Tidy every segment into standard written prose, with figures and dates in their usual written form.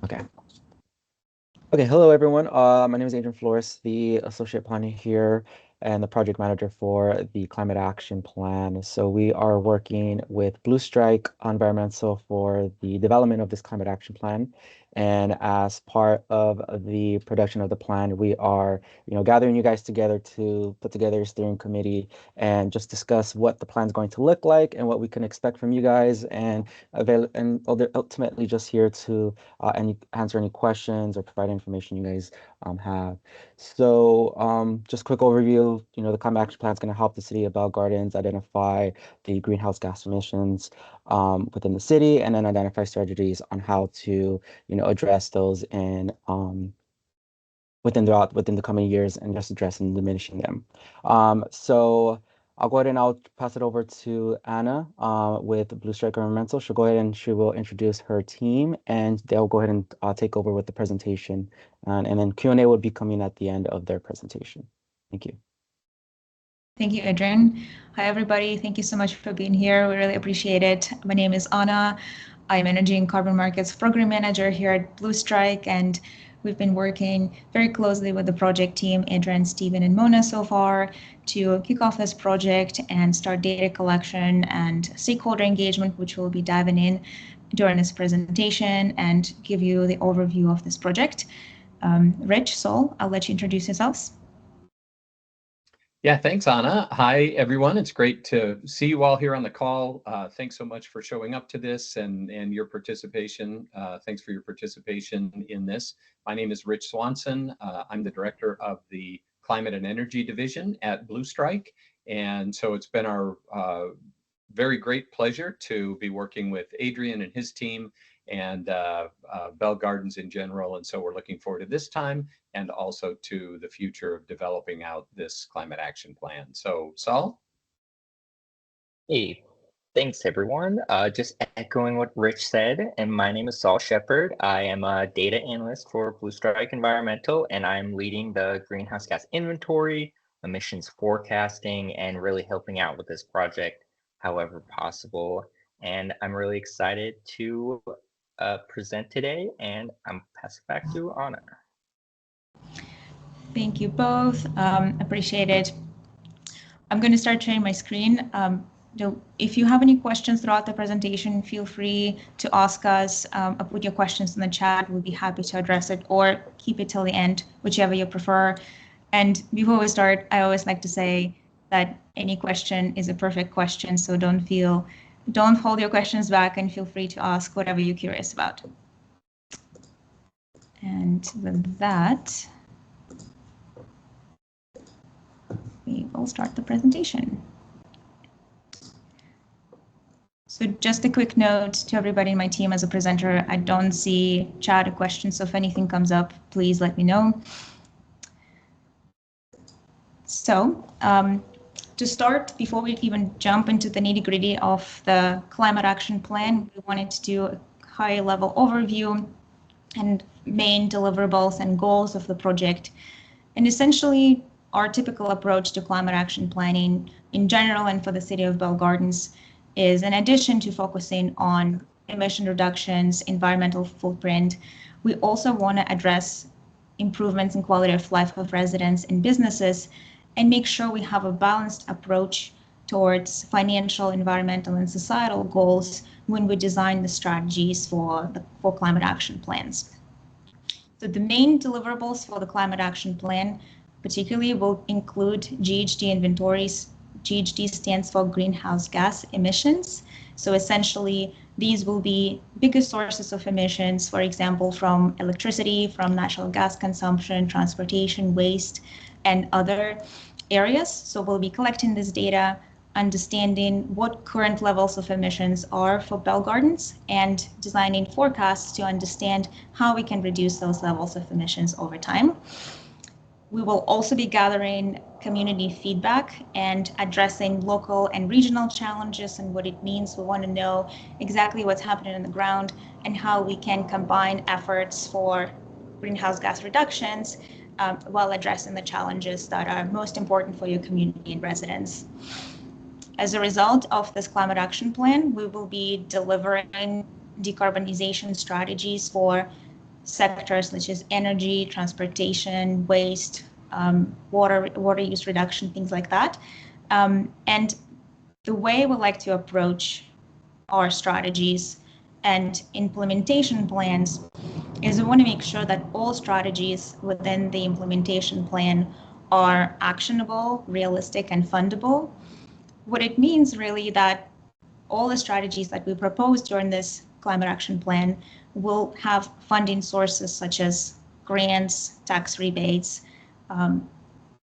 Okay. Okay, hello everyone. My name is Adrian Flores, the associate planner here and the project manager for the Climate Action Plan. So we are working with Blue Strike Environmental for the development of this Climate Action Plan. And as part of the production of the plan, we are, gathering you guys together to put together a steering committee and just discuss what the plan is going to look like and what we can expect from you guys, and ultimately just here to answer any questions or provide information you guys have. So just quick overview, the Climate Action Plan is going to help the city of Bell Gardens identify the greenhouse gas emissions within the city, and then identify strategies on how to, address those in within the coming years, and just address and diminishing them. So I'll go ahead and I'll pass it over to Anna with Blue Strike Environmental. She'll go ahead and she will introduce her team, and they'll go ahead and take over with the presentation. And then Q&A will be coming at the end of their presentation. Thank you. Thank you, Adrian. Hi, everybody. Thank you so much for being here. We really appreciate it. My name is Anna. I'm Energy and Carbon Markets Program Manager here at Blue Strike, and we've been working very closely with the project team, Adrian, Stephen, and Mona so far, to kick off this project and start data collection and stakeholder engagement, which we'll be diving in during this presentation and give you the overview of this project. Rich, Sol, I'll let you introduce yourselves. Yeah, thanks, Anna. Hi, everyone. It's great to see you all here on the call. Thanks so much for showing up to this and your participation. Thanks for your participation in this. My name is Rich Swanson. I'm the director of the Climate and Energy Division at Blue Strike. And so it's been our very great pleasure to be working with Adrian and his team and Bell Gardens in general. And so we're looking forward to this time and also to the future of developing out this climate action plan. So Saul? Hey, thanks everyone. Just echoing what Rich said, and my name is Saul Shepard. I am a data analyst for Blue Strike Environmental, and I'm leading the greenhouse gas inventory, emissions forecasting, and really helping out with this project however possible. And I'm really excited to present today, and I'm passing it back to Anna. Thank you both. Appreciate it. I'm going to start sharing my screen. If you have any questions throughout the presentation, feel free to ask us. Put your questions in the chat. We'll be happy to address it, or keep it till the end, whichever you prefer. And before we start, I always like to say that any question is a perfect question, so don't hold your questions back, and feel free to ask whatever you're curious about. And with that, we will start the presentation. So just a quick note to everybody in my team as a presenter, I don't see chat or questions, so if anything comes up, please let me know. So to start, before we even jump into the nitty-gritty of the climate action plan, we wanted to do a high-level overview and main deliverables and goals of the project. And essentially, our typical approach to climate action planning in general and for the city of Bell Gardens is, in addition to focusing on emission reductions, environmental footprint, we also want to address improvements in quality of life of residents and businesses, and make sure we have a balanced approach towards financial, environmental, and societal goals when we design the strategies for climate action plans. So the main deliverables for the climate action plan particularly will include GHG inventories. GHG stands for greenhouse gas emissions. So essentially, these will be bigger sources of emissions, for example, from electricity, from natural gas consumption, transportation, waste, and other areas. So we'll be collecting this data, understanding what current levels of emissions are for Bell Gardens, and designing forecasts to understand how we can reduce those levels of emissions over time. We will also be gathering community feedback and addressing local and regional challenges and what it means. We want to know exactly what's happening on the ground and how we can combine efforts for greenhouse gas reductions while addressing the challenges that are most important for your community and residents. As a result of this climate action plan, we will be delivering decarbonization strategies for sectors such as energy, transportation, waste, water use reduction, things like that. And the way we like to approach our strategies and implementation plans is we want to make sure that all strategies within the implementation plan are actionable, realistic, and fundable. What it means really that all the strategies that we propose during this climate action plan will have funding sources such as grants, tax rebates,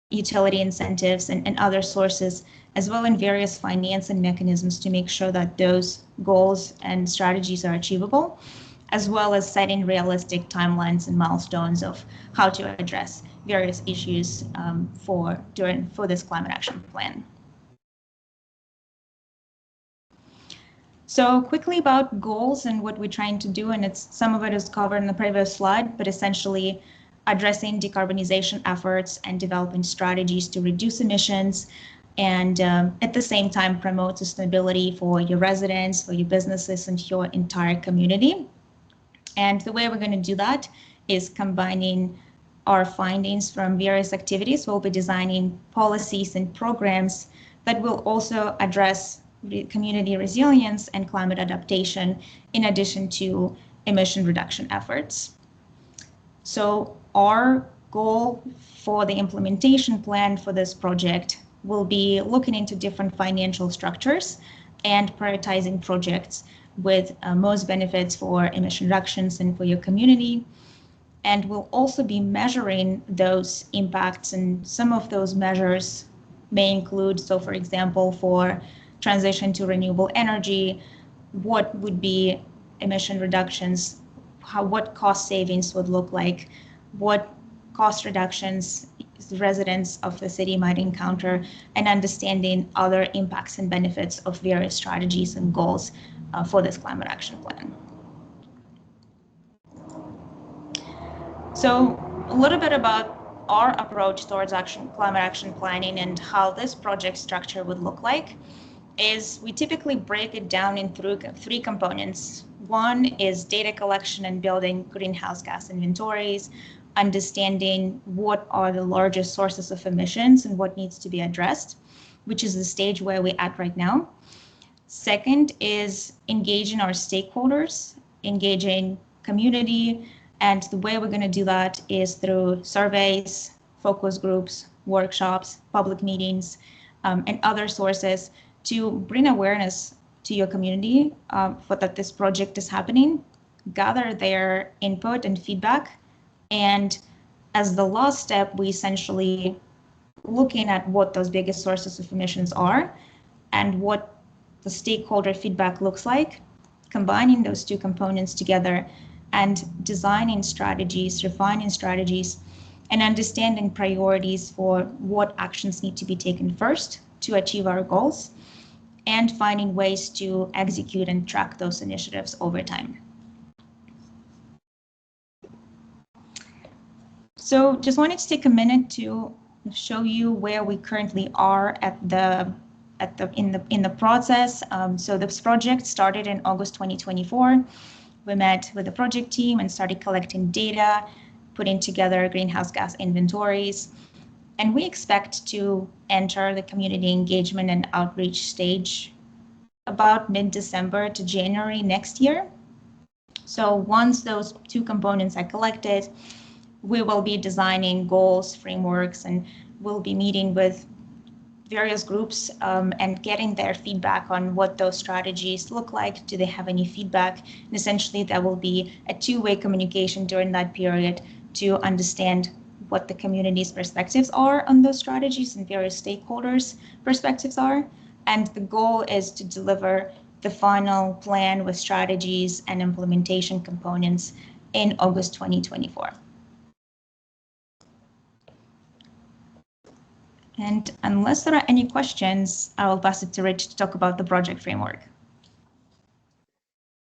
utility incentives, and other sources, as well in various financing mechanisms to make sure that those goals and strategies are achievable, as well as setting realistic timelines and milestones of how to address various issues for this climate action plan. So quickly about goals and what we're trying to do, and some of it is covered in the previous slide, but essentially addressing decarbonization efforts and developing strategies to reduce emissions, and at the same time promote sustainability for your residents, for your businesses, and your entire community. And the way we're going to do that is combining our findings from various activities. We'll be designing policies and programs that will also address community resilience and climate adaptation, in addition to emission reduction efforts. So our goal for the implementation plan for this project will be looking into different financial structures and prioritizing projects with most benefits for emission reductions and for your community. And we'll also be measuring those impacts, and some of those measures may include, so for example, for transition to renewable energy, what would be emission reductions, what cost savings would look like, what cost reductions residents of the city might encounter, and understanding other impacts and benefits of various strategies and goals for this climate action plan. So a little bit about our approach towards climate action planning and how this project structure would look like is we typically break it down in three components. One is data collection and building greenhouse gas inventories, understanding what are the largest sources of emissions and what needs to be addressed, which is the stage where we're at right now. Second is engaging our stakeholders, engaging community, and the way we're going to do that is through surveys, focus groups, workshops, public meetings, and other sources to bring awareness to your community for that this project is happening, gather their input and feedback, and as the last step, we essentially looking at what those biggest sources of emissions are and what the stakeholder feedback looks like, combining those two components together and designing strategies, refining strategies, and understanding priorities for what actions need to be taken first to achieve our goals, and finding ways to execute and track those initiatives over time. So just wanted to take a minute to show you where we currently are in the process. So this project started in August 2024. We met with the project team and started collecting data, putting together greenhouse gas inventories, and we expect to enter the community engagement and outreach stage about mid-December to January next year. So once those two components are collected, we will be designing goals, frameworks, and we'll be meeting with various groups and getting their feedback on what those strategies look like. Do they have any feedback? And essentially, there will be a two-way communication during that period to understand what the community's perspectives are on those strategies and various stakeholders' perspectives are. And the goal is to deliver the final plan with strategies and implementation components in August 2024. And unless there are any questions, I will pass it to Rich to talk about the project framework.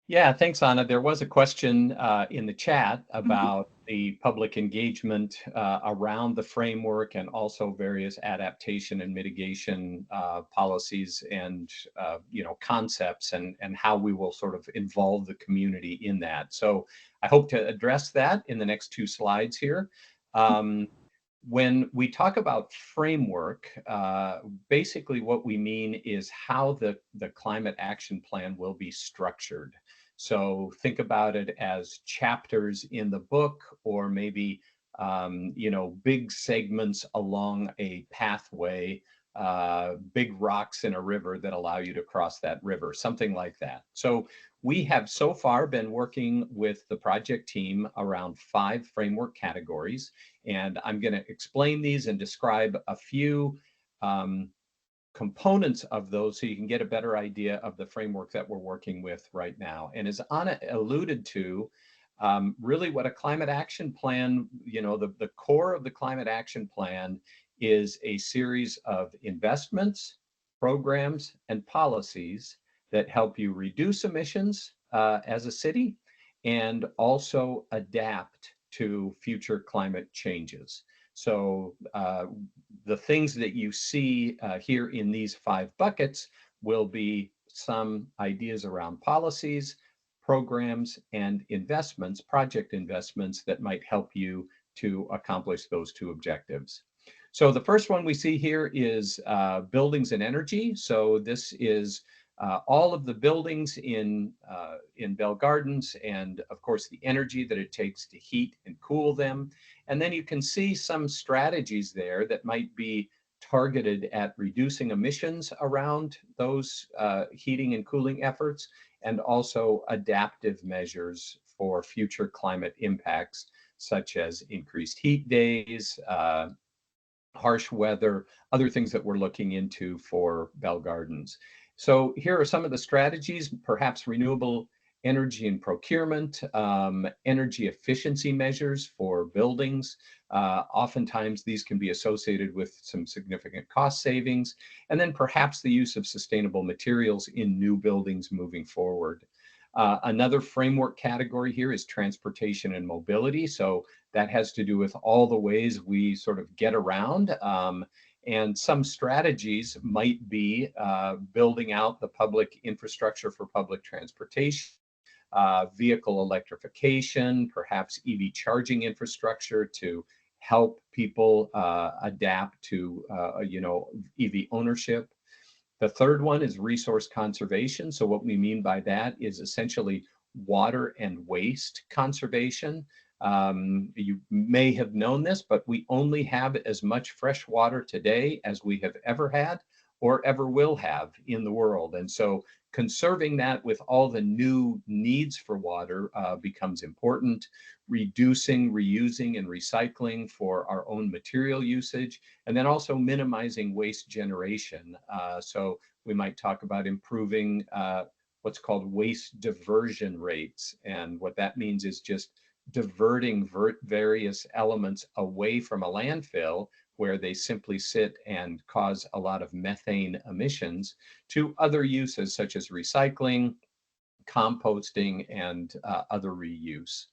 Yeah, thanks, Anna. There was a question in the chat about the public engagement around the framework, and also various adaptation and mitigation policies and concepts, and how we will sort of involve the community in that. So I hope to address that in the next 2 slides here. When we talk about framework, basically what we mean is how the climate action plan will be structured. So think about it as chapters in the book, or maybe big segments along a pathway, big rocks in a river that allow you to cross that river, something like that. So we have so far been working with the project team around 5 framework categories, and I'm going to explain these and describe a few components of those so you can get a better idea of the framework that we're working with right now. And as Anna alluded to, really what a climate action plan, the core of the climate action plan is a series of investments, programs, and policies that help you reduce emissions as a city, and also adapt to future climate changes. So the things that you see here in these 5 buckets will be some ideas around policies, programs, and investments, project investments that might help you to accomplish those 2 objectives. So the first one we see here is buildings and energy. So this is all of the buildings in Bell Gardens, and of course the energy that it takes to heat and cool them. And then you can see some strategies there that might be targeted at reducing emissions around those heating and cooling efforts, and also adaptive measures for future climate impacts, such as increased heat days, harsh weather, other things that we're looking into for Bell Gardens. So here are some of the strategies: perhaps renewable energy and procurement, energy efficiency measures for buildings. Oftentimes these can be associated with some significant cost savings, and then perhaps the use of sustainable materials in new buildings moving forward. Another framework category here is transportation and mobility. So that has to do with all the ways we sort of get around. And some strategies might be building out the public infrastructure for public transportation, vehicle electrification, perhaps EV charging infrastructure to help people adapt to EV ownership. The third one is resource conservation. So what we mean by that is essentially water and waste conservation. You may have known this, but we only have as much fresh water today as we have ever had or ever will have in the world. And so conserving that with all the new needs for water becomes important. Reducing, reusing, and recycling for our own material usage, and then also minimizing waste generation. So we might talk about improving what's called waste diversion rates. And what that means is just diverting various elements away from a landfill, where they simply sit and cause a lot of methane emissions, to other uses such as recycling, composting, and other reuse.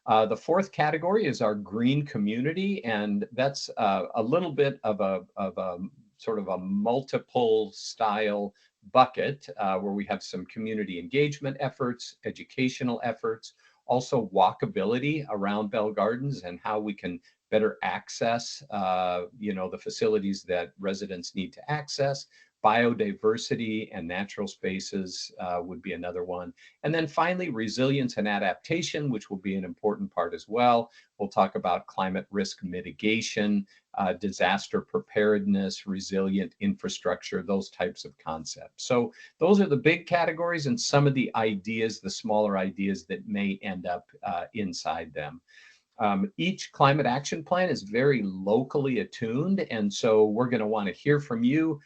The fourth category is our green community, and that's a little bit of a sort of a multiple style bucket where we have some community engagement efforts, educational efforts, also walkability around Bell Gardens and how we can better access the facilities that residents need to access. Biodiversity and natural spaces would be another one. And then finally, resilience and adaptation, which will be an important part as well. We'll talk about climate risk mitigation, disaster preparedness, resilient infrastructure, those types of concepts. So those are the big categories, and some of the ideas, the smaller ideas that may end up inside them. Each climate action plan is very locally attuned, and so we're going to want to hear from you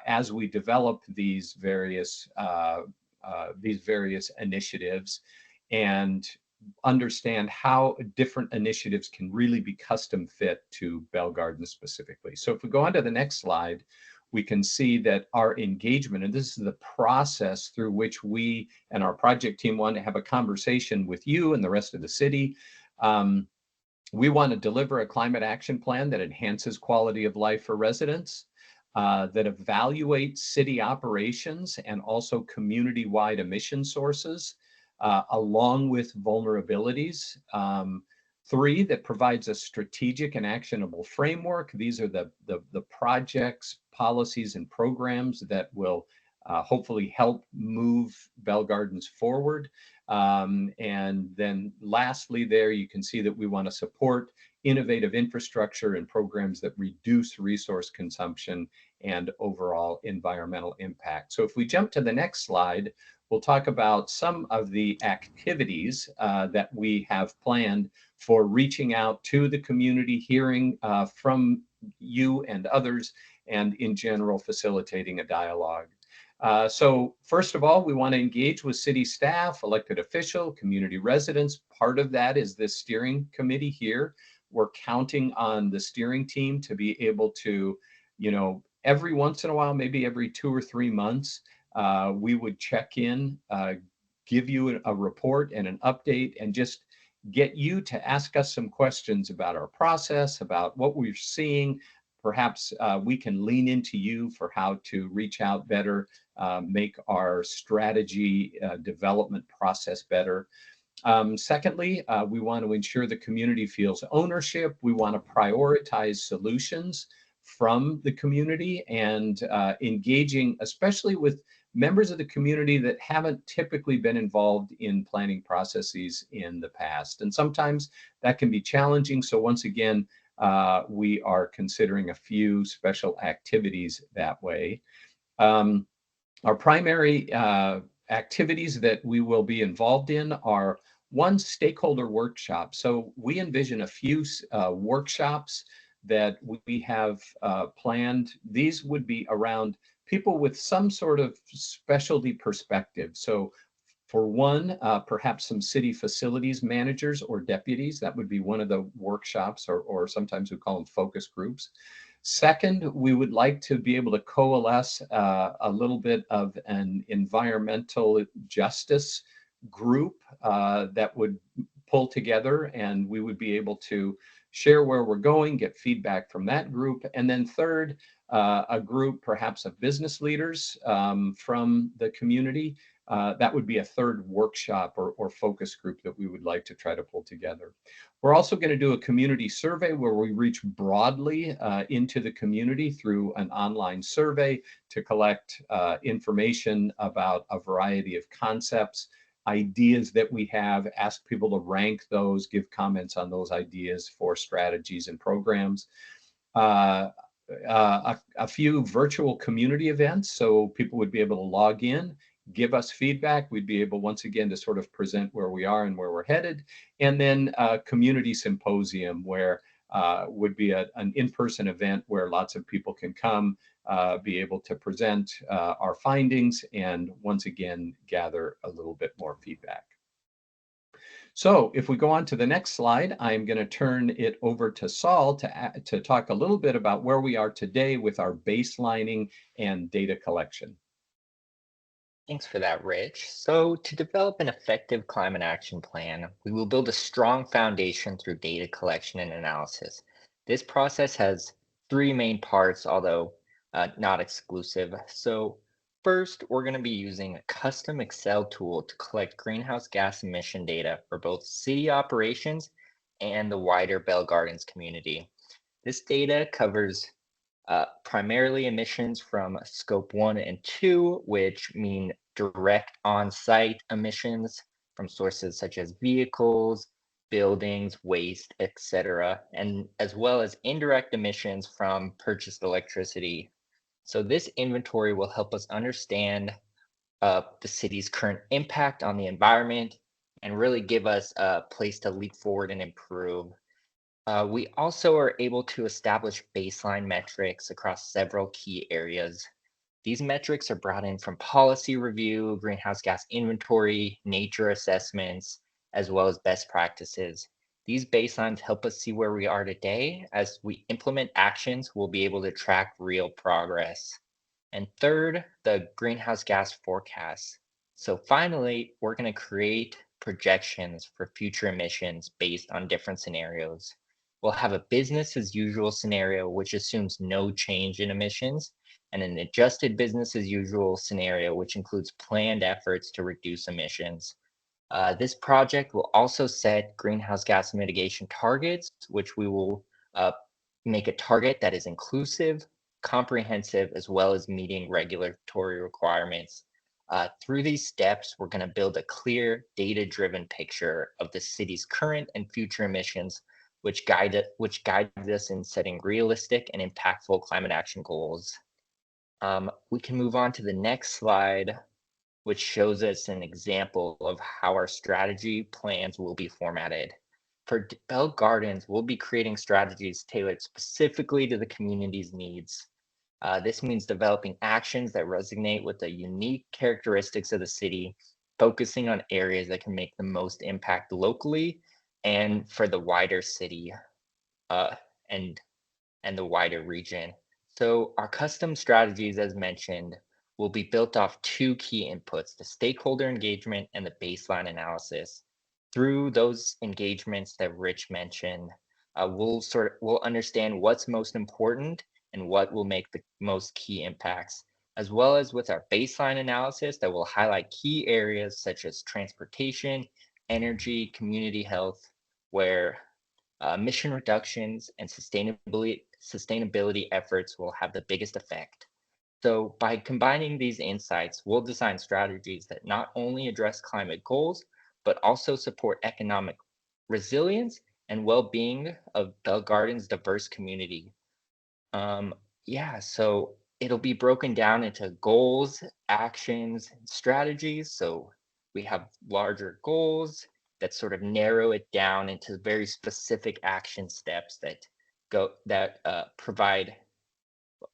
as we develop these various initiatives, and understand how different initiatives can really be custom fit to Bell Gardens specifically. So if we go on to the next slide, we can see that our engagement, and this is the process through which we and our project team want to have a conversation with you and the rest of the city. We want to deliver a climate action plan that enhances quality of life for residents, that evaluates city operations and also community-wide emission sources, along with vulnerabilities. 3, that provides a strategic and actionable framework. These are the projects, policies, and programs that will hopefully help move Bell Gardens forward. And then lastly, there you can see that we want to support innovative infrastructure and programs that reduce resource consumption and overall environmental impact. So if we jump to the next slide, we'll talk about some of the activities that we have planned for reaching out to the community, hearing from you and others, and in general, facilitating a dialogue. So first of all, we want to engage with city staff, elected official, community residents. Part of that is this steering committee here. We're counting on the steering team to be able to, every once in a while, maybe every 2 or 3 months, we would check in, give you a report and an update, and just get you to ask us some questions about our process, about what we're seeing. Perhaps we can lean into you for how to reach out better, make our strategy development process better. Secondly, we want to ensure the community feels ownership. We want to prioritize solutions from the community and engaging, especially with members of the community that haven't typically been involved in planning processes in the past. And sometimes that can be challenging. So once again, we are considering a few special activities that way. Our primary activities that we will be involved in are one, stakeholder workshop. So we envision a few workshops that we have planned. These would be around people with some sort of specialty perspective. So for one, perhaps some city facilities managers or deputies. That would be one of the workshops, or sometimes we call them focus groups. Second, we would like to be able to coalesce a little bit of an environmental justice group that would pull together, and we would be able to share where we're going, get feedback from that group. And then third, a group perhaps of business leaders from the community. That would be a third workshop or focus group that we would like to try to pull together. We're also going to do a community survey where we reach broadly into the community through an online survey to collect information about a variety of concepts, ideas that we have, ask people to rank those, give comments on those ideas for strategies and programs. A few virtual community events, so people would be able to log in, give us feedback. We'd be able, once again, to sort of present where we are and where we're headed. And then a community symposium where would be an in-person event where lots of people can come, be able to present our findings, and once again, gather a little bit more feedback. So if we go on to the next slide, I'm going to turn it over to Saul to talk a little bit about where we are today with our baselining and data collection. Thanks for that, Rich. So to develop an effective climate action plan, we will build a strong foundation through data collection and analysis. This process has 3 main parts, although not exclusive. So first, we're going to be using a custom Excel tool to collect greenhouse gas emission data for both city operations and the wider Bell Gardens community. This data covers primarily emissions from scope 1 and 2, which mean direct on-site emissions from sources such as vehicles, buildings, waste, etc., and as well as indirect emissions from purchased electricity. So this inventory will help us understand the city's current impact on the environment and really give us a place to leap forward and improve. We also are able to establish baseline metrics across several key areas. These metrics are brought in from policy review, greenhouse gas inventory, nature assessments, as well as best practices. These baselines help us see where we are today. As we implement actions, we'll be able to track real progress. And third, the greenhouse gas forecast. So finally, we're going to create projections for future emissions based on different scenarios. We'll have a business as usual scenario, which assumes no change in emissions, and an adjusted business as usual scenario, which includes planned efforts to reduce emissions. This project will also set greenhouse gas mitigation targets, which we will make a target that is inclusive, comprehensive, as well as meeting regulatory requirements. Through these steps, we're going to build a clear, data-driven picture of the city's current and future emissions, which guides us in setting realistic and impactful climate action goals. We can move on to the next slide, which shows us an example of how our strategy plans will be formatted. For Bell Gardens, we'll be creating strategies tailored specifically to the community's needs. This means developing actions that resonate with the unique characteristics of the city, focusing on areas that can make the most impact locally and for the wider city and the wider region. So our custom strategies, as mentioned, will be built off two key inputs, the stakeholder engagement and the baseline analysis. Through those engagements that Rich mentioned, we'll understand what's most important and what will make the most key impacts, as well as with our baseline analysis that will highlight key areas such as transportation, energy, community health, where emission reductions and sustainability efforts will have the biggest effect. So by combining these insights, we'll design strategies that not only address climate goals, but also support economic resilience and well-being of Bell Gardens' diverse community. So it'll be broken down into goals, actions, and strategies. So we have larger goals that sort of narrow it down into very specific action steps that provide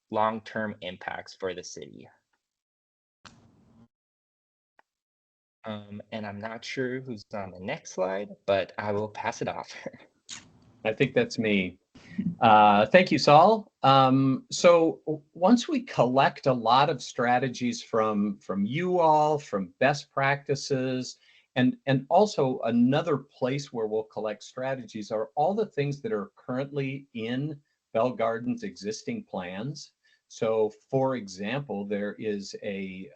long-term impacts for the city. And I'm not sure who's on the next slide, but I will pass it off. I think that's me. Thank you, Saul. So once we collect a lot of strategies from you all, from best practices, and also another place where we'll collect strategies are all the things that are currently in Bell Gardens' existing plans. So, for example, there is a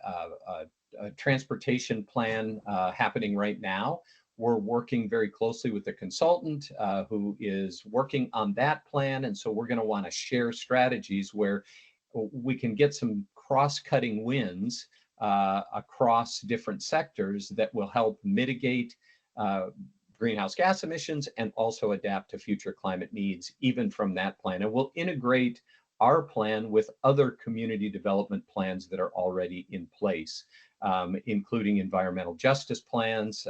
transportation plan happening right now. We're working very closely with the consultant who is working on that plan. And so we're going to want to share strategies where we can get some cross-cutting wins across different sectors that will help mitigate greenhouse gas emissions and also adapt to future climate needs, even from that plan. And we'll integrate our plan with other community development plans that are already in place, including environmental justice plans,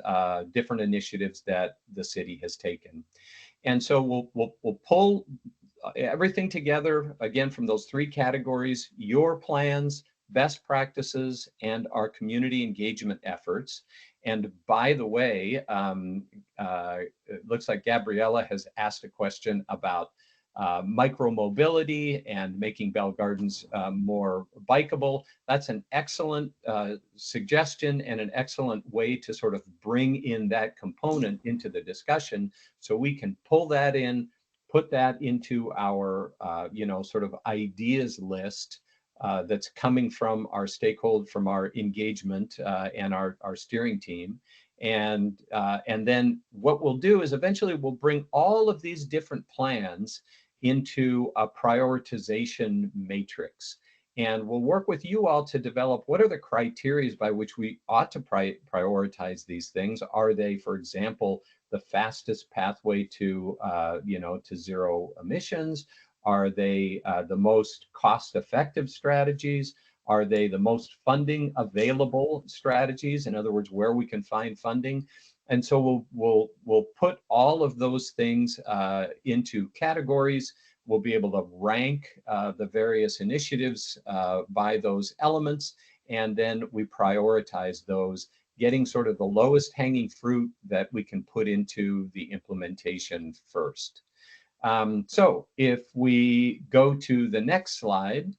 different initiatives that the city has taken. And so we'll pull everything together, again, from those three categories: your plans, best practices, and our community engagement efforts. And by the way, it looks like Gabriella has asked a question about micromobility and making Bell Gardens more bikeable. That's an excellent suggestion and an excellent way to sort of bring in that component into the discussion, so we can pull that in, put that into our sort of ideas list that's coming from our stakeholder, from our engagement and our steering team. And then what we'll do is eventually we'll bring all of these different plans into a prioritization matrix. And we'll work with you all to develop what are the criteria by which we ought to prioritize these things. Are they, for example, the fastest pathway to zero emissions? Are they the most cost-effective strategies? Are they the most funding available strategies? In other words, where we can find funding. And so we'll put all of those things into categories. We'll be able to rank the various initiatives by those elements, and then we prioritize those, getting sort of the lowest hanging fruit that we can put into the implementation first. So if we go to the next slide,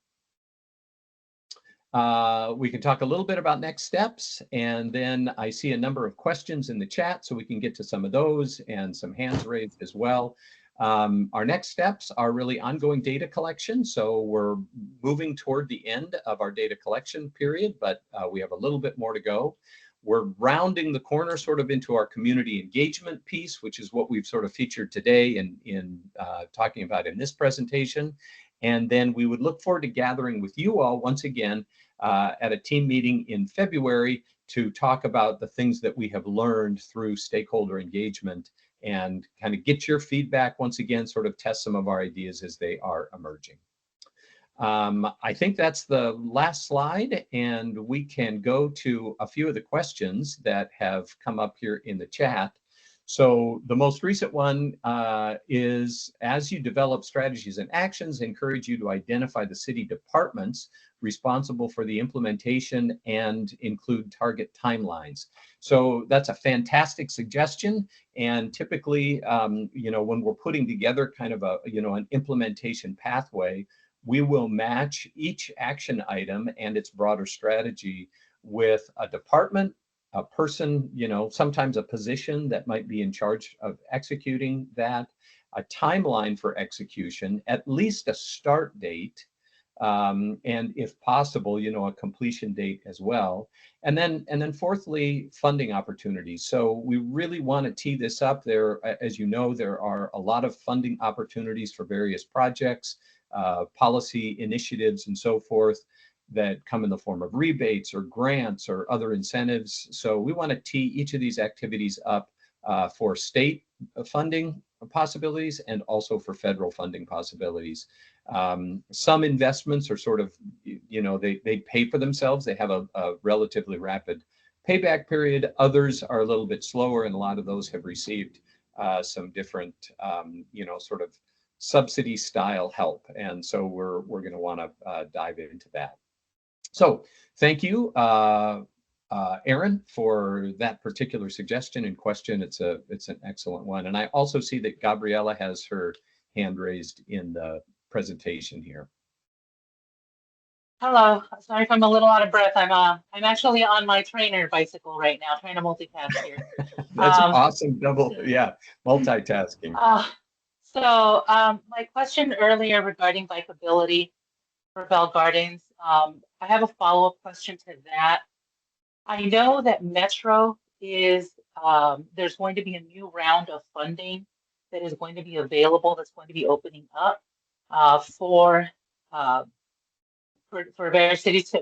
we can talk a little bit about next steps, and then I see a number of questions in the chat, so we can get to some of those and some hands raised as well. Our next steps are really ongoing data collection. So we're moving toward the end of our data collection period, but we have a little bit more to go. We're rounding the corner sort of into our community engagement piece, which is what we've sort of featured today in talking about in this presentation. And then we would look forward to gathering with you all once again at a team meeting in February to talk about the things that we have learned through stakeholder engagement and kind of get your feedback once again, sort of test some of our ideas as they are emerging. I think that's the last slide, and we can go to a few of the questions that have come up here in the chat. So the most recent one is, as you develop strategies and actions, encourage you to identify the city departments responsible for the implementation and include target timelines. So that's a fantastic suggestion. And typically, you know, when we're putting together kind of a, you know, an implementation pathway, we will match each action item and its broader strategy with a department, a person, you know, sometimes a position that might be in charge of executing that, a timeline for execution, at least a start date, and if possible, you know, a completion date as well. And then fourthly, funding opportunities. So we really want to tee this up. There, as you know, there are a lot of funding opportunities for various projects, policy initiatives, and so forth, that come in the form of rebates or grants or other incentives. So we want to tee each of these activities up for state funding possibilities and also for federal funding possibilities. Some investments are sort of, you know, they pay for themselves. They have a relatively rapid payback period. Others are a little bit slower, and a lot of those have received some different, you know, sort of subsidy style help. And so we're going to want to dive into that. So thank you, Aaron, for that particular suggestion and question. It's an excellent one. And I also see that Gabriella has her hand raised in the presentation here. Hello, sorry if I'm a little out of breath. I'm actually on my trainer bicycle right now, trying to multitask here. That's awesome, multitasking. My question earlier regarding bikeability for Bell Gardens, I have a follow-up question to that. I know that Metro is, there's going to be a new round of funding that is going to be available, that's going to be opening up for various cities,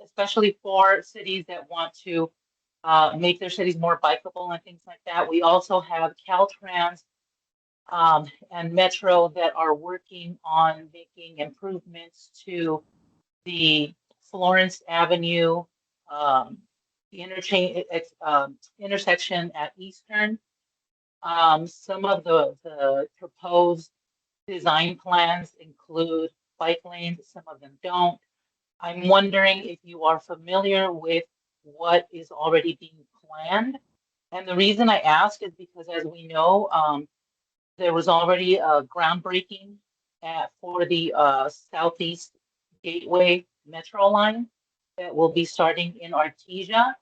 especially for cities that want to make their cities more bikeable and things like that. We also have Caltrans and Metro that are working on making improvements to the Florence Avenue intersection at Eastern. Some of the proposed design plans include bike lanes, some of them don't. I'm wondering if you are familiar with what is already being planned. And the reason I ask is because, as we know, there was already a groundbreaking for the Southeast Gateway Metro line that will be starting in Artesia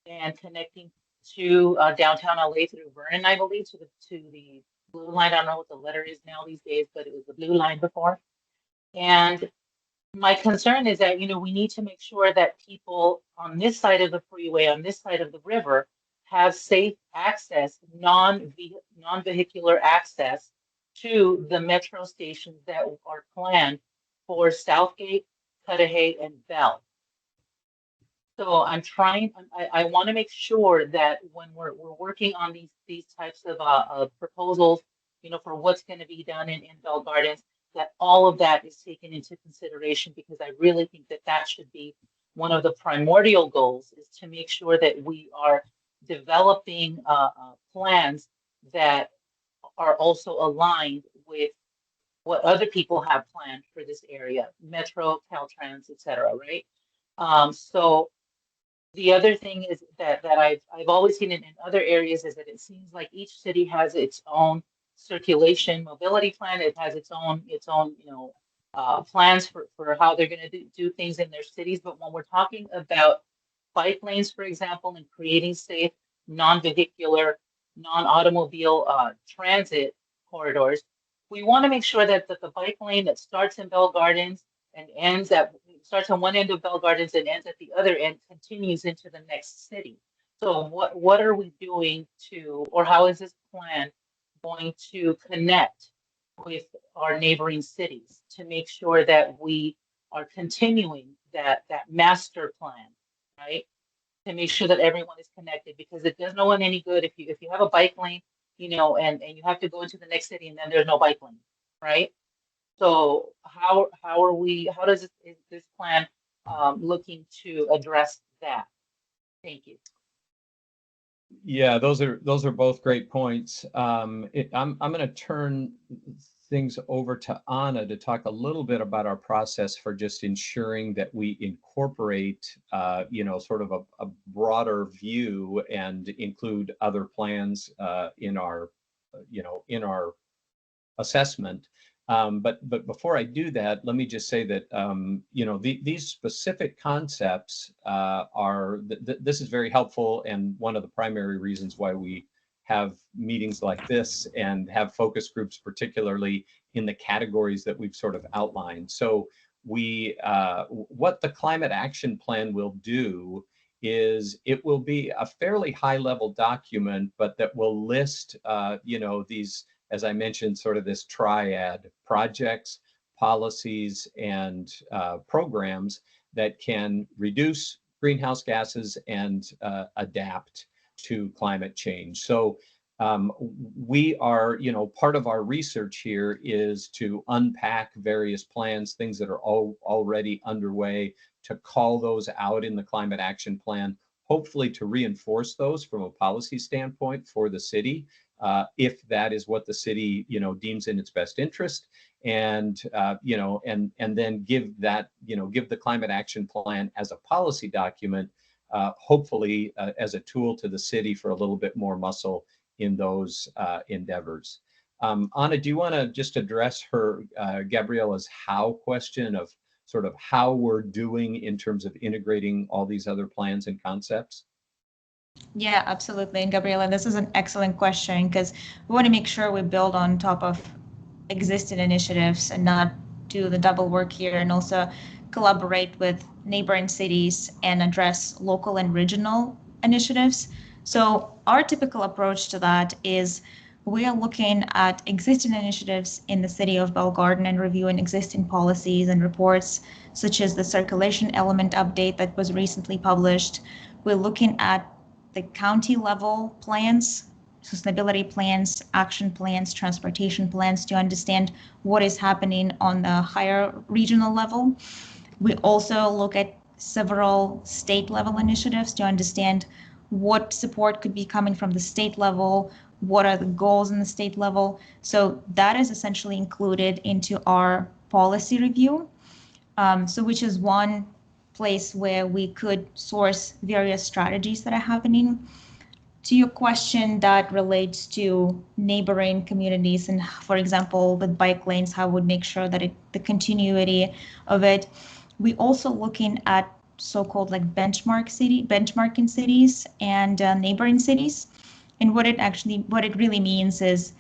and connecting to downtown LA through Vernon, I believe, to the blue line. I don't know what the letter is now these days, but it was the blue line before. And my concern is that, you know, we need to make sure that people on this side of the freeway, on this side of the river, have safe access, non-vehicular access to the metro stations that are planned for Southgate, Cudahy, and Bell. So I want to make sure that when we're working on these types of proposals, you know, for what's going to be done in Bell Gardens, that all of that is taken into consideration, because I really think that that should be one of the primordial goals, is to make sure that we are developing plans that are also aligned with what other people have planned for this area, Metro, Caltrans, et cetera, right? So the other thing is that I've always seen in other areas is that it seems like each city has its own circulation mobility plan. It has its own you know, plans for how they're going to do things in their cities. But when we're talking about bike lanes, for example, and creating safe non-vehicular, non-automobile transit corridors, we want to make sure that the bike lane that starts in Bell Gardens and starts on one end of Bell Gardens and ends at the other end continues into the next city. So what are we doing to, or how is this plan going to connect with our neighboring cities to make sure that we are continuing that master plan, right? To make sure that everyone is connected, because it does no one any good if you have a bike lane, you know, and you have to go into the next city and then there's no bike lane, right? So how does this plan looking to address that? Thank you. Yeah, those are both great points. I'm going to turn things over to Anna to talk a little bit about our process for just ensuring that we incorporate, sort of a broader view and include other plans in our assessment. But before I do that, let me just say that these specific concepts this is very helpful, and one of the primary reasons why we have meetings like this and have focus groups, particularly in the categories that we've sort of outlined. So what the climate action plan will do is it will be a fairly high level document, but that will list these, as I mentioned, sort of this triad: projects, policies, and programs that can reduce greenhouse gases and adapt to climate change. So we are, part of our research here is to unpack various plans, things that are already underway, to call those out in the climate action plan, hopefully to reinforce those from a policy standpoint for the city, if that is what the city, deems in its best interest, and then give the climate action plan as a policy document, hopefully as a tool to the city for a little bit more muscle in those endeavors. Anna, do you want to just address Gabriella's how question of sort of how we're doing in terms of integrating all these other plans and concepts? Yeah, absolutely. And Gabriela, this is an excellent question, because we want to make sure we build on top of existing initiatives and not do the double work here, and also collaborate with neighboring cities and address local and regional initiatives. So our typical approach to that is we are looking at existing initiatives in the city of Bell Garden and reviewing existing policies and reports, such as the circulation element update that was recently published. We're looking at the county level plans, sustainability plans, action plans, transportation plans, to understand what is happening on the higher regional level. We also look at several state level initiatives to understand what support could be coming from the state level, what are the goals in the state level. So that is essentially included into our policy review, which is one place where we could source various strategies that are happening. To your question that relates to neighboring communities and, for example, with bike lanes, how would make sure that the continuity of it. We also looking at so-called like benchmarking cities and neighboring cities. And what it really means is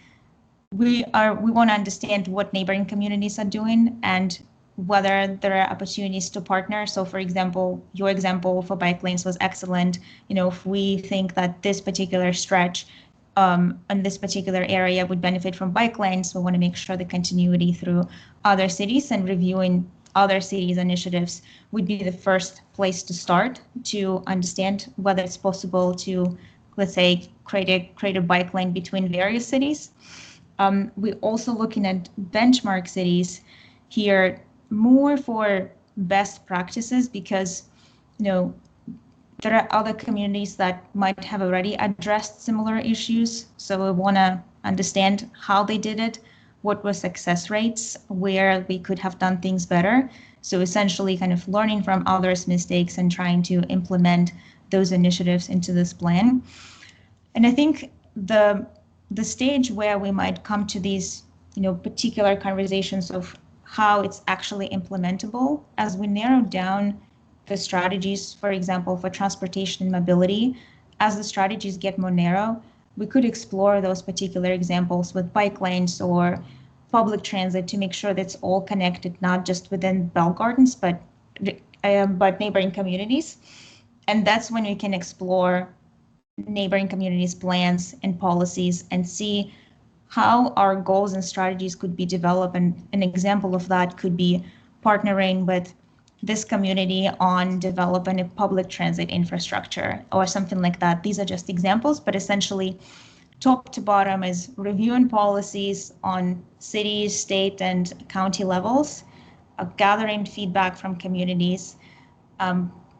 we want to understand what neighboring communities are doing and whether there are opportunities to partner. So for example, your example for bike lanes was excellent. If we think that this particular stretch and this particular area would benefit from bike lanes, we want to make sure the continuity through other cities, and reviewing other cities' initiatives would be the first place to start to understand whether it's possible to, let's say, create a bike lane between various cities. We're also looking at benchmark cities here more for best practices, because there are other communities that might have already addressed similar issues. So we want to understand how they did it, what were success rates, where we could have done things better. So essentially kind of learning from others' mistakes and trying to implement those initiatives into this plan. And I think the stage where we might come to these particular conversations of how it's actually implementable, as we narrow down the strategies, for example, for transportation and mobility, as the strategies get more narrow, we could explore those particular examples with bike lanes or public transit to make sure that's all connected, not just within Bell Gardens, but neighboring communities. And that's when we can explore neighboring communities' plans and policies and see how our goals and strategies could be developed. And an example of that could be partnering with this community on developing a public transit infrastructure or something like that. These are just examples, but essentially top to bottom is reviewing policies on city, state, and county levels, gathering feedback from communities,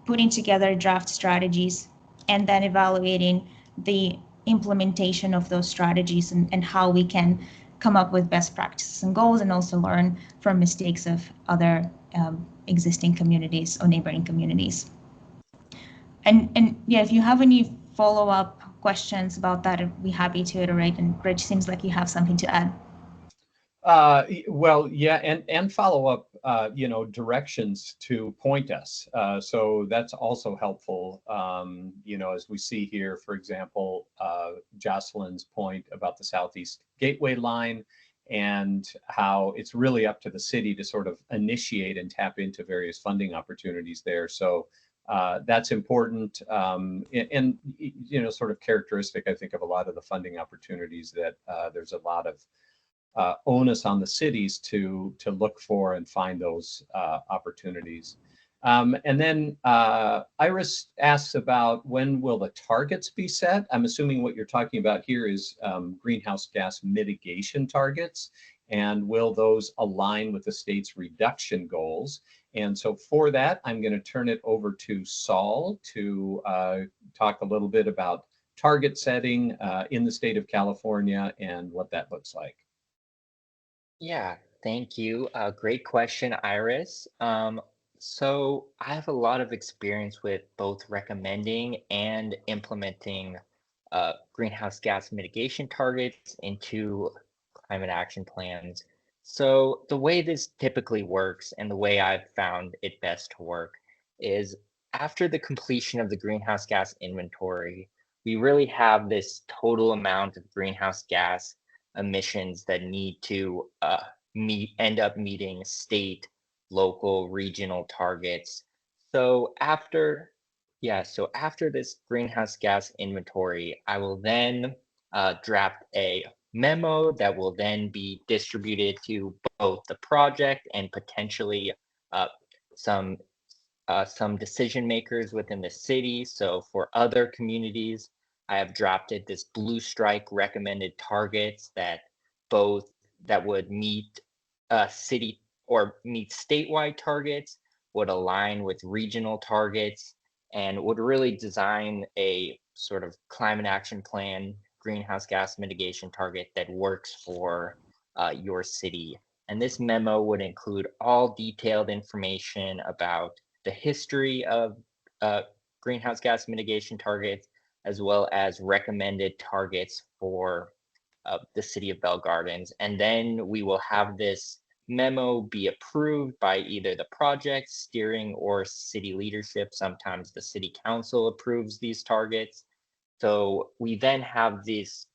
putting together draft strategies, and then evaluating the implementation of those strategies and how we can come up with best practices and goals, and also learn from mistakes of other existing communities or neighboring communities. And yeah, if you have any follow-up questions about that, I'd be happy to iterate. And Rich, seems like you have something to add. Well, yeah, and follow up, directions to point us. So that's also helpful. As we see here, for example, Jocelyn's point about the Southeast Gateway line and how it's really up to the city to sort of initiate and tap into various funding opportunities there. So that's important, and sort of characteristic, I think, of a lot of the funding opportunities that there's a lot of onus on the cities to look for and find those opportunities. And then Iris asks about when will the targets be set? I'm assuming what you're talking about here is greenhouse gas mitigation targets, and will those align with the state's reduction goals? And so for that, I'm going to turn it over to Saul to talk a little bit about target setting in the state of California and what that looks like. Yeah, thank you. Great question, Iris. So I have a lot of experience with both recommending and implementing greenhouse gas mitigation targets into climate action plans. So the way this typically works and the way I've found it best to work is after the completion of the greenhouse gas inventory, we really have this total amount of greenhouse gas emissions that need to end up meeting state, local, regional targets. So after this greenhouse gas inventory, I will then draft a memo that will then be distributed to both the project and potentially some decision makers within the city. So for other communities, I have drafted this Blue Strike recommended targets that would meet city or meet statewide targets, would align with regional targets, and would really design a sort of climate action plan, greenhouse gas mitigation target that works for your city. And this memo would include all detailed information about the history of greenhouse gas mitigation targets, as well as recommended targets for the city of Bell Gardens. And then we will have this memo be approved by either the project steering or city leadership. Sometimes the city council approves these targets. So we then have this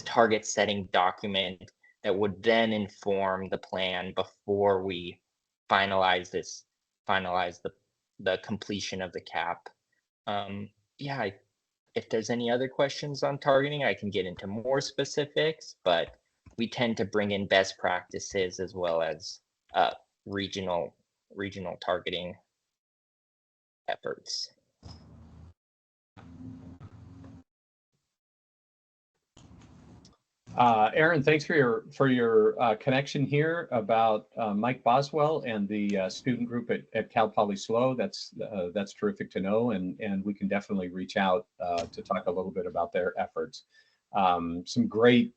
target setting document that would then inform the plan before we finalize the completion of the cap. Yeah, if there's any other questions on targeting, I can get into more specifics, but we tend to bring in best practices as well as regional targeting efforts. Aaron, thanks for your connection here about Mike Boswell and the student group at Cal Poly SLO. That's terrific to know, and we can definitely reach out to talk a little bit about their efforts. Some great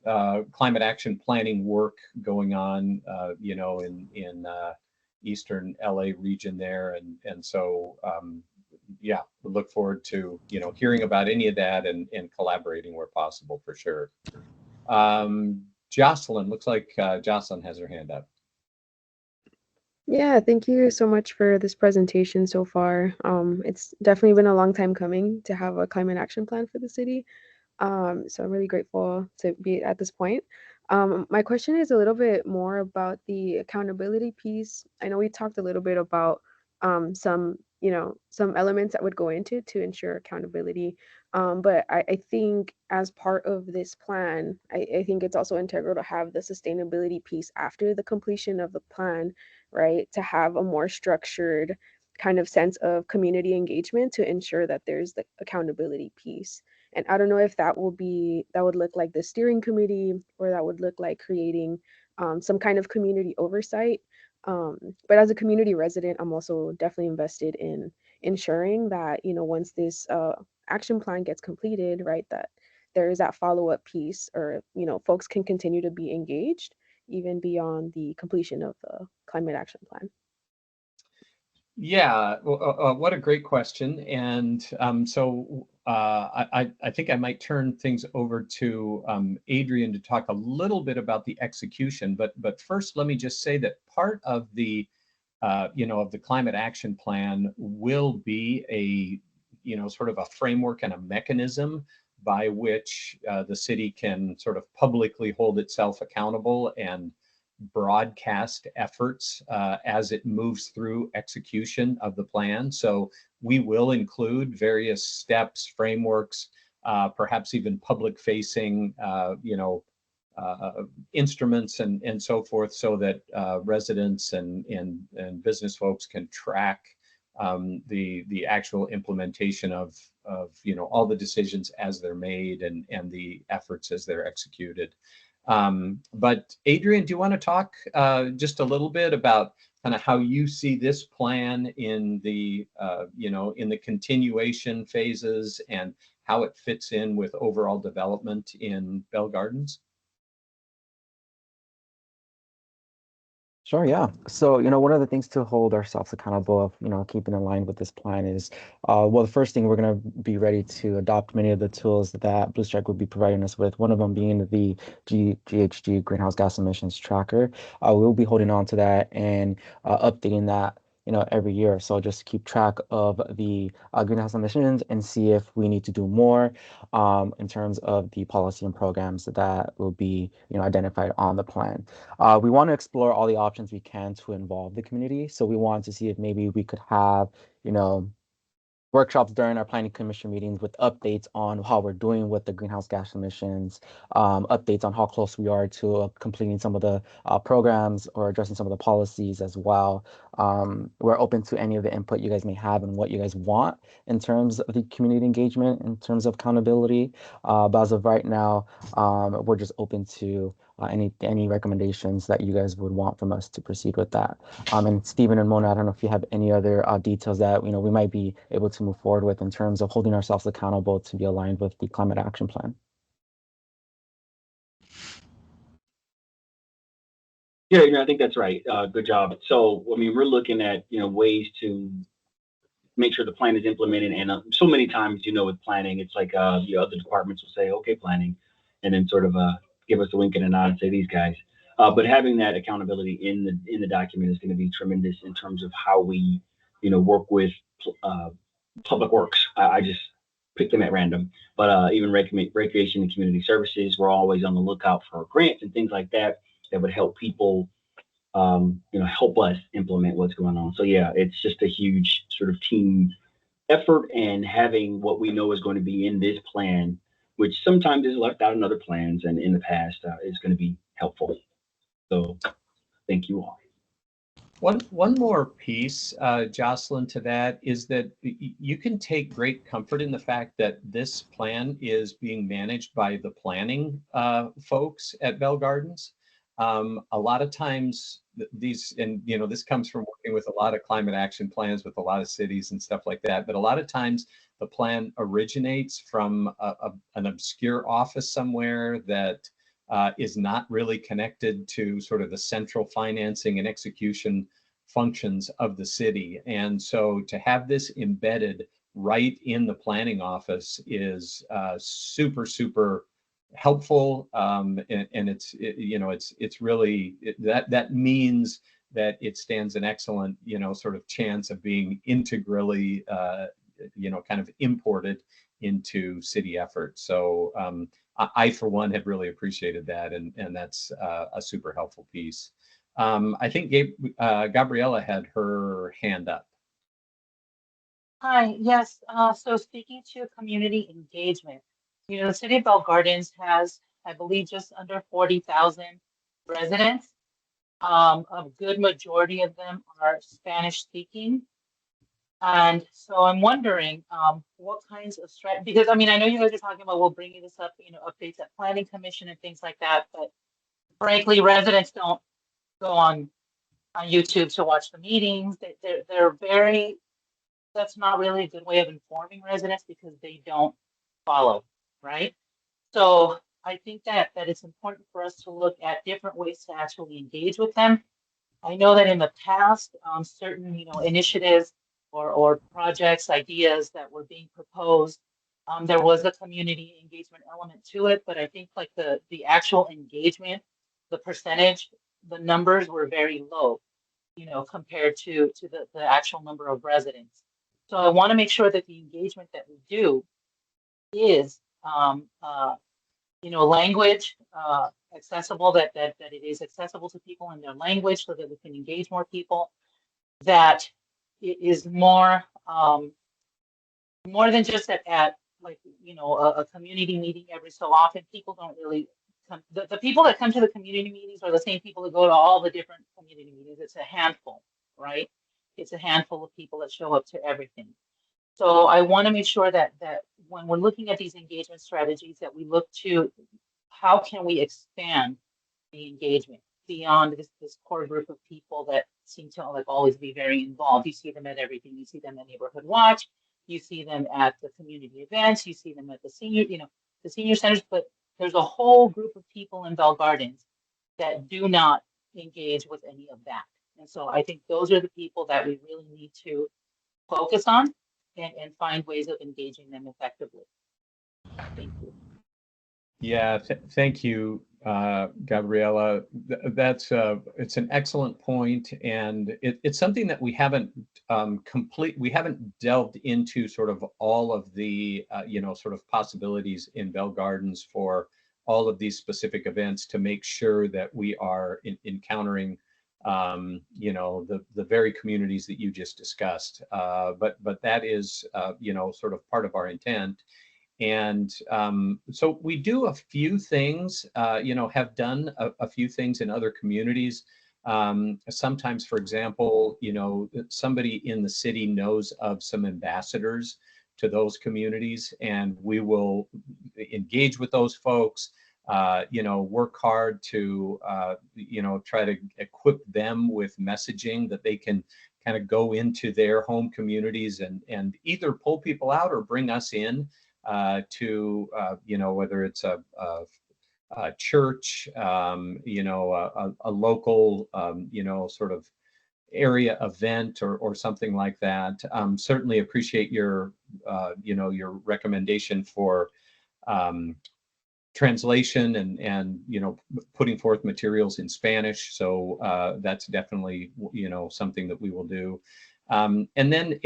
climate action planning work going on, in Eastern LA region there, and so yeah, we look forward to hearing about any of that and collaborating where possible for sure. Jocelyn, looks like Jocelyn has her hand up. Yeah, thank you so much for this presentation so far. It's definitely been a long time coming to have a climate action plan for the city. So I'm really grateful to be at this point. My question is a little bit more about the accountability piece. I know we talked a little bit about some, some elements that would go into to ensure accountability. But I think as part of this plan, I think it's also integral to have the sustainability piece after the completion of the plan, right? To have a more structured kind of sense of community engagement to ensure that there's the accountability piece. And I don't know if that would look like the steering committee, or that would look like creating some kind of community oversight. But as a community resident, I'm also definitely invested in ensuring that, once this action plan gets completed, right, that there is that follow-up piece, or, folks can continue to be engaged even beyond the completion of the climate action plan. Yeah, well, what a great question. And I think I might turn things over to Adrian to talk a little bit about the execution. But first, let me just say that part of the of the climate action plan will be a sort of a framework and a mechanism by which the city can sort of publicly hold itself accountable and broadcast efforts as it moves through execution of the plan. So we will include various steps, frameworks, perhaps even public facing, instruments and so forth, so that residents and business folks can track the actual implementation of all the decisions as they're made and the efforts as they're executed. But Adrian, do you want to talk just a little bit about kind of how you see this plan in the in the continuation phases and how it fits in with overall development in Bell Gardens? Sure, yeah. So, one of the things to hold ourselves accountable of, keeping in line with this plan is, well, the first thing, we're going to be ready to adopt many of the tools that Blue Strike will be providing us with, one of them being the GHG greenhouse gas emissions tracker. We'll be holding on to that and updating that, every year. So just keep track of the greenhouse emissions and see if we need to do more in terms of the policy and programs that will be, identified on the plan. We want to explore all the options we can to involve the community. So we want to see if maybe we could have, workshops during our planning commission meetings with updates on how we're doing with the greenhouse gas emissions, updates on how close we are to completing some of the programs or addressing some of the policies as well. We're open to any of the input you guys may have and what you guys want in terms of the community engagement, in terms of accountability. But as of right now, we're just open to any recommendations that you guys would want from us to proceed with that. And Stephen and Mona, I don't know if you have any other details that we might be able to move forward with in terms of holding ourselves accountable to be aligned with the climate action plan. Yeah, I think that's right. Good job. So, I mean, we're looking at ways to make sure the plan is implemented, and so many times, with planning, it's like the other departments will say, "Okay, planning," and then sort of give us a wink and a nod and say, "These guys." But having that accountability in the document is going to be tremendous in terms of how we, work with public works. I just picked them at random, but even recreation and community services, we're always on the lookout for grants and things like that that would help people, help us implement what's going on. So yeah, it's just a huge sort of team effort, and having what we know is going to be in this plan, which sometimes is left out in other plans and in the past, is going to be helpful. So thank you all. One more piece, Jocelyn, to that is that you can take great comfort in the fact that this plan is being managed by the planning folks at Bell Gardens. A lot of times these, and this comes from working with a lot of climate action plans with a lot of cities and stuff like that, but a lot of times the plan originates from an obscure office somewhere that is not really connected to sort of the central financing and execution functions of the city. And so to have this embedded right in the planning office is super, super helpful. And it's really, that means that it stands an excellent, sort of chance of being integrally, kind of imported into city efforts. So I, for one, have really appreciated that, and that's a super helpful piece. I think Gabriella had her hand up. Hi, yes. So speaking to community engagement, the city of Bell Gardens has, I believe, just under 40,000 residents. A good majority of them are Spanish speaking. And so I'm wondering what kinds of because I mean, I know you guys are talking about, we'll bring you this up, updates at Planning Commission and things like that. But frankly, residents don't go on YouTube to watch the meetings. They're very, that's not really a good way of informing residents because they don't follow, right? So I think that it's important for us to look at different ways to actually engage with them. I know that in the past, certain initiatives or projects, ideas that were being proposed, there was a community engagement element to it, but I think like the actual engagement, the percentage, the numbers were very low, compared to the actual number of residents. So I want to make sure that the engagement that we do is language accessible, that it is accessible to people in their language so that we can engage more people, that it is more than just at like a community meeting every so often. People don't really come, the people that come to the community meetings are the same people that go to all the different community meetings. It's a handful, right? It's a handful of people that show up to everything. So I want to make sure that when we're looking at these engagement strategies, that we look to how can we expand the engagement beyond this core group of people that seem to like always be very involved. You see them at everything. You see them at Neighborhood Watch. You see them at the community events. You see them at the senior centers. But there's a whole group of people in Bell Gardens that do not engage with any of that. And so I think those are the people that we really need to focus on and find ways of engaging them effectively. Thank you. Yeah, thank you, Gabriella. That's it's an excellent point, and it's something that we haven't we haven't delved into sort of all of the sort of possibilities in Bell Gardens for all of these specific events to make sure that we are encountering the very communities that you just discussed. But that is sort of part of our intent. And so we do a few things, have done a few things in other communities. Sometimes, for example, somebody in the city knows of some ambassadors to those communities, and we will engage with those folks, work hard to, try to equip them with messaging that they can kind of go into their home communities and either pull people out or bring us in. To whether it's a church, a local, sort of area event or something like that. Certainly appreciate your, your recommendation for translation and putting forth materials in Spanish. So that's definitely something that we will do. And then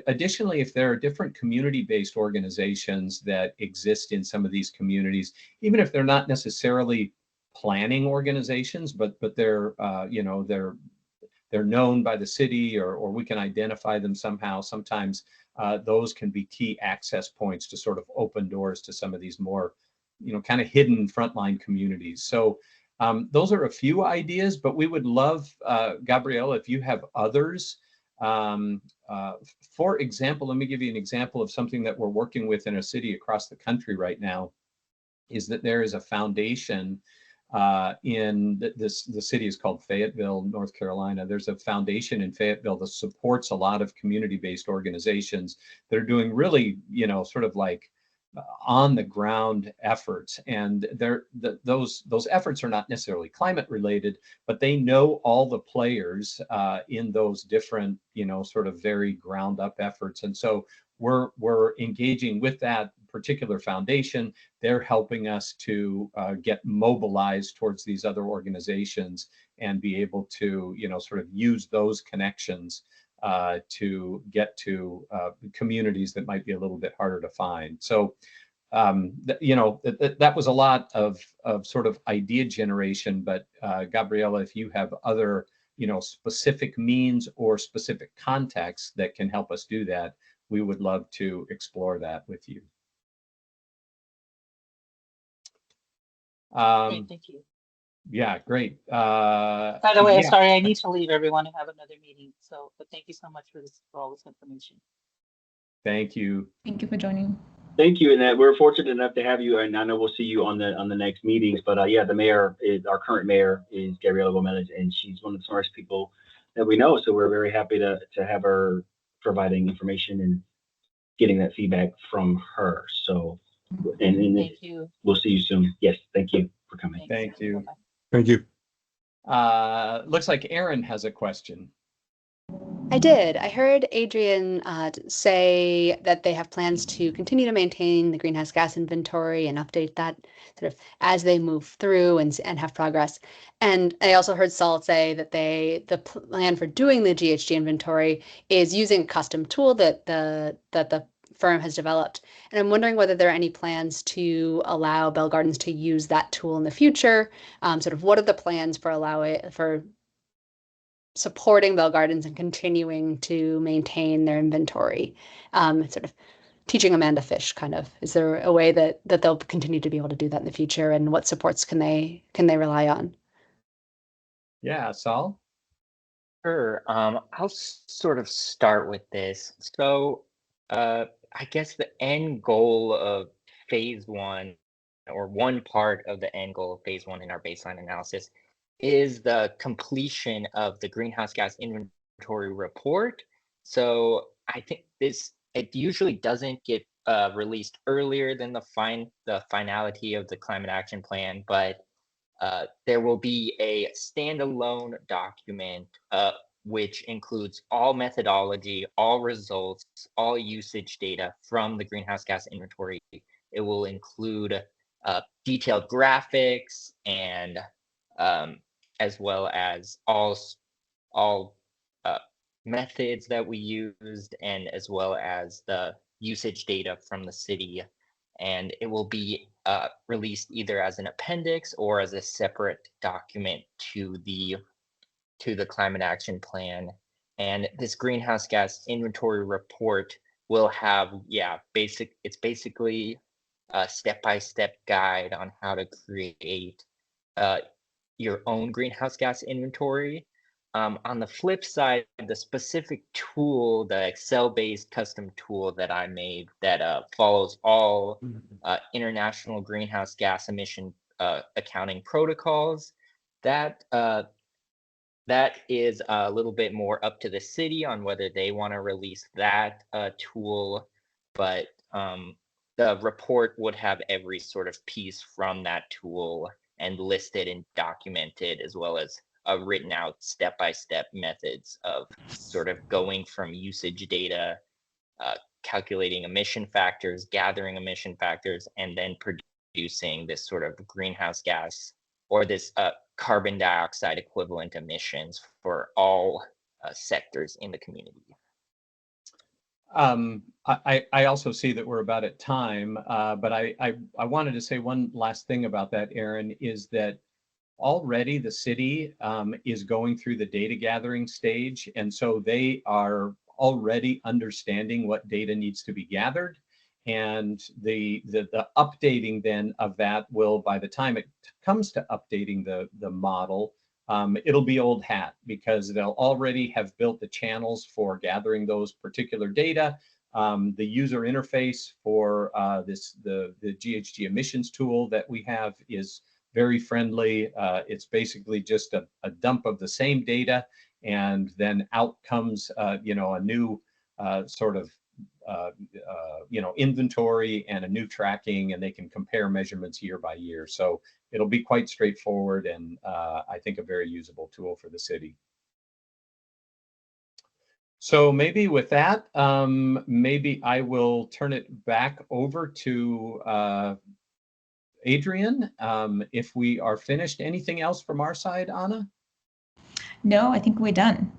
additionally, if there are different community-based organizations that exist in some of these communities, even if they're not necessarily planning organizations, but they're they're known by the city or we can identify them somehow. Sometimes those can be key access points to sort of open doors to some of these more kind of hidden frontline communities. So those are a few ideas, but we would love, Gabriella, if you have others. For example, let me give you an example of something that we're working with in a city across the country right now, is that there is a foundation in the city is called Fayetteville, North Carolina. There's a foundation in Fayetteville that supports a lot of community-based organizations that are doing really, sort of like on the ground efforts, and those efforts are not necessarily climate related, but they know all the players in those different sort of very ground up efforts. And so we're engaging with that particular foundation. They're helping us to get mobilized towards these other organizations and be able to sort of use those connections to get to communities that might be a little bit harder to find. So that was a lot of sort of idea generation, but Gabriela, if you have other specific means or specific contexts that can help us do that, we would love to explore that with you. Great, thank you. Yeah, great. By the way, I'm sorry, I need to leave everyone and have another meeting. So, but thank you so much for all this information. Thank you. Thank you for joining. Thank you, and we're fortunate enough to have you. And I know we'll see you on the next meetings. But yeah, the mayor is our current mayor is Gabriela Gomez, and she's one of the smartest people that we know. So we're very happy to have her providing information and getting that feedback from her. So, and Thank you. We'll see you soon. Yes, thank you for coming. Thanks. Thank you. Bye-bye. Thank you. Looks like Aaron has a question. I did. I heard Adrian say that they have plans to continue to maintain the greenhouse gas inventory and update that sort of as they move through and have progress. And I also heard Saul say that the plan for doing the GHG inventory is using a custom tool that the firm has developed. And I'm wondering whether there are any plans to allow Bell Gardens to use that tool in the future. Sort of what are the plans for supporting Bell Gardens and continuing to maintain their inventory, sort of teaching Amanda Fish kind of. Is there a way that they'll continue to be able to do that in the future, and what supports can they rely on? Yeah, Saul? Sure. I'll sort of start with this. So I guess the end goal of phase one, or one part of the end goal of phase one in our baseline analysis, is the completion of the greenhouse gas inventory report. So I think it usually doesn't get released earlier than the finality of the climate action plan, but there will be a standalone document which includes all methodology, all results, all usage data from the greenhouse gas inventory. It will include detailed graphics and as well as all methods that we used, and as well as the usage data from the city. And it will be released either as an appendix or as a separate document to the climate action plan. And this greenhouse gas inventory report will have, it's basically a step-by-step guide on how to create your own greenhouse gas inventory. On the flip side, the specific tool, the Excel-based custom tool that I made that follows all international greenhouse gas emission accounting protocols, that is a little bit more up to the city on whether they want to release that tool. But the report would have every sort of piece from that tool and listed and documented, as well as written out step-by-step methods of sort of going from usage data, calculating emission factors, gathering emission factors, and then producing this sort of greenhouse gas or this carbon dioxide equivalent emissions for all sectors in the community. I also see that we're about at time, but I wanted to say one last thing about that, Aaron, is that already the city is going through the data gathering stage, and so they are already understanding what data needs to be gathered, and the updating then of that will, by the time it comes to updating the model, it'll be old hat, because they'll already have built the channels for gathering those particular data. The user interface for the GHG emissions tool that we have is very friendly. It's basically just a dump of the same data, and then out comes a new sort of inventory and a new tracking, and they can compare measurements year by year. So it'll be quite straightforward, and I think a very usable tool for the city. So maybe with that, maybe I will turn it back over to Adrian, if we are finished. Anything else from our side, Anna? No, I think we're done.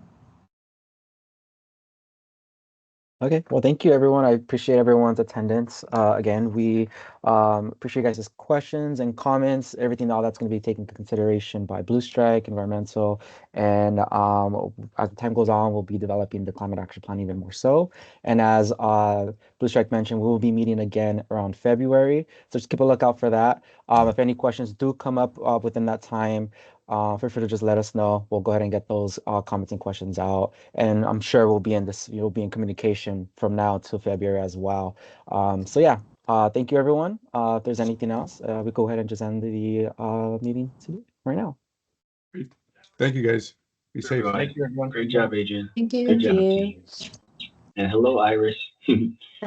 Okay, well, thank you, everyone. I appreciate everyone's attendance. Again, we appreciate you guys' questions and comments, everything, all that's going to be taken into consideration by Blue Strike Environmental. And as time goes on, we'll be developing the climate action plan even more so. And as Blue Strike mentioned, we will be meeting again around February. So just keep a lookout for that. If any questions do come up within that time, feel free to just let us know. We'll go ahead and get those comments and questions out. And I'm sure you'll be in communication from now to February as well. So yeah, thank you, everyone. If there's anything else, we go ahead and just end the meeting right now. Great. Thank you, guys. Be safe. Everyone. Thank you, everyone. Great job, Adrian. Thank you. Good Thank job, you. team. And hello, Iris.